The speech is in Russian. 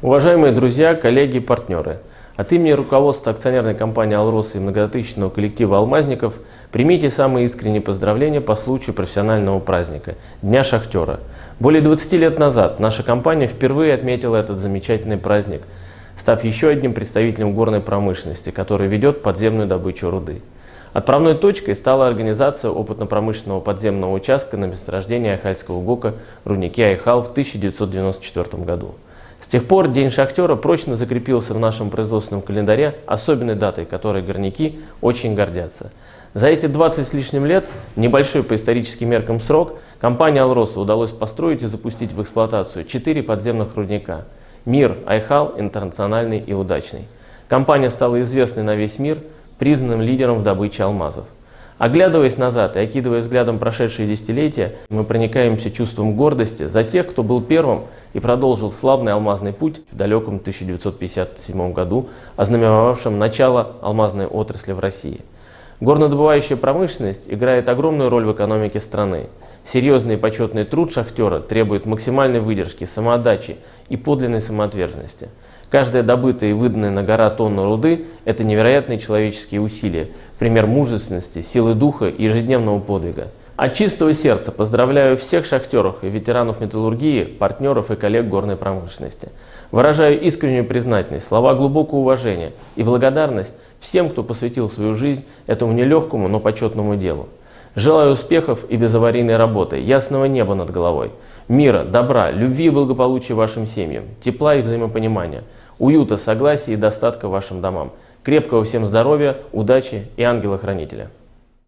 Уважаемые друзья, коллеги, партнеры, от имени руководства акционерной компании «Алрос» и многотысячного коллектива алмазников примите самые искренние поздравления по случаю профессионального праздника – Дня шахтера. Более 20 лет назад наша компания впервые отметила этот замечательный праздник, став еще одним представителем горной промышленности, который ведет подземную добычу руды. Отправной точкой стала организация опытно-промышленного подземного участка на месторождении Айхальского ГОКа в руднике Айхал в 1994 году. С тех пор День шахтера прочно закрепился в нашем производственном календаре особенной датой, которой горняки очень гордятся. За эти 20 с лишним лет, небольшой по историческим меркам срок, компании «Алросу» удалось построить и запустить в эксплуатацию 4 подземных рудника – «Мир», «Айхал», «Интернациональный» и «Удачный». Компания стала известной на весь мир, признанным лидером в добыче алмазов. Оглядываясь назад и окидывая взглядом прошедшие десятилетия, мы проникаемся чувством гордости за тех, кто был первым и продолжил славный алмазный путь в далеком 1957 году, ознаменовавшем начало алмазной отрасли в России. Горнодобывающая промышленность играет огромную роль в экономике страны. Серьезный и почетный труд шахтера требует максимальной выдержки, самоотдачи и подлинной самоотверженности. Каждая добытая и выданная на гора тонна руды – это невероятные человеческие усилия, пример мужественности, силы духа и ежедневного подвига. От чистого сердца поздравляю всех шахтеров и ветеранов металлургии, партнеров и коллег горной промышленности. Выражаю искреннюю признательность, слова глубокого уважения и благодарность всем, кто посвятил свою жизнь этому нелегкому, но почетному делу. Желаю успехов и безаварийной работы, ясного неба над головой, мира, добра, любви и благополучия вашим семьям, тепла и взаимопонимания, уюта, согласия и достатка вашим домам, крепкого всем здоровья, удачи и ангела-хранителя.